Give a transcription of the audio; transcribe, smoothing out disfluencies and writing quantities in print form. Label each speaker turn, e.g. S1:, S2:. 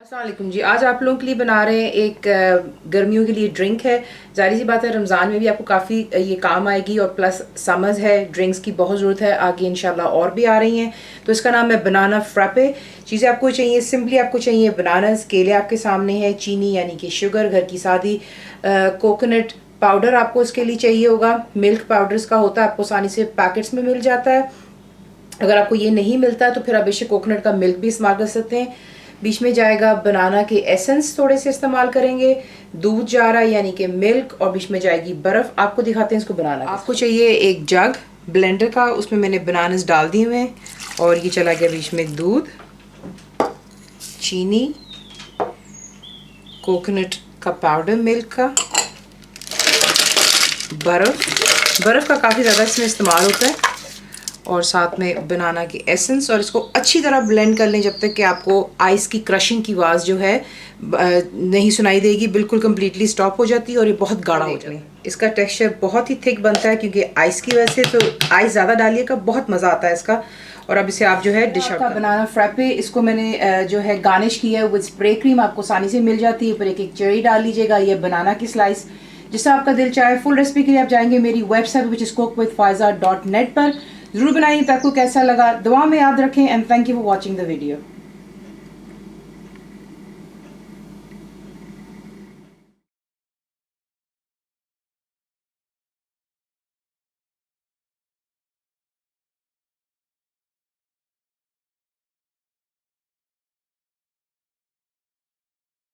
S1: अस्सलाम वालेकुम जी। आज आप लोगों के लिए बना रहे हैं एक गर्मियों के लिए ड्रिंक है। ज़ाहिर सी बात है रमज़ान में भी आपको काफ़ी ये काम आएगी और प्लस समर्स है, ड्रिंक्स की बहुत ज़रूरत है, आगे इंशाल्लाह और भी आ रही हैं। तो इसका नाम है बनाना फ्रैपे। चीज़ें आपको चाहिए, सिंपली आपको चाहिए बनानास, केले आपके सामने है, चीनी यानी कि शुगर घर की सादी, कोकोनट पाउडर आपको इसके लिए चाहिए होगा, मिल्क पाउडर इसका होता है, आपको आसानी से पैकेट्स में मिल जाता है। अगर आपको ये नहीं मिलता तो फिर आप बेशक कोकोनट का मिल्क भी इस्तेमाल कर सकते हैं। बीच में जाएगा बनाना के एसेंस, थोड़े से इस्तेमाल करेंगे, दूध जा रहा है यानी कि मिल्क, और बीच में जाएगी बर्फ़। आपको दिखाते हैं इसको बनाना। आपको चाहिए एक जग ब्लेंडर का, उसमें मैंने बनानास डाल दिए हुए हैं और ये चला गया बीच में दूध, चीनी, कोकोनट का पाउडर, मिल्क का, बर्फ़ का काफ़ी ज़्यादा इसमें इस्तेमाल होता है, और साथ में बनाना की एसेंस। और इसको अच्छी तरह ब्लेंड कर लें जब तक कि आपको आइस की क्रशिंग की आवाज़ जो है नहीं सुनाई देगी, बिल्कुल कम्प्लीटली स्टॉप हो जाती है और ये बहुत गाढ़ा हो जाता है। इसका टेक्सचर बहुत ही थिक बनता है क्योंकि आइस की वजह से, तो आइस ज़्यादा डालिएगा, बहुत मज़ा आता है इसका। और अब इसे आप जो है डिश आउट। बनाना फ्रैपे, इसको मैंने जो है गार्निश किया है विद स्प्रे क्रीम, आपको आसानी से मिल जाती है। पर एक एक चेरी डाल लीजिएगा, ये बनाना की स्लाइस, जिससे आपका दिल चाहे। फुल रेसिपी के लिए आप जाएंगे मेरी वेबसाइट विच इज़ cookWithFaiza.net पर। ज़रूर बनाइए। आपको कैसा लगा दुआ में याद रखें, and thank you for watching the video.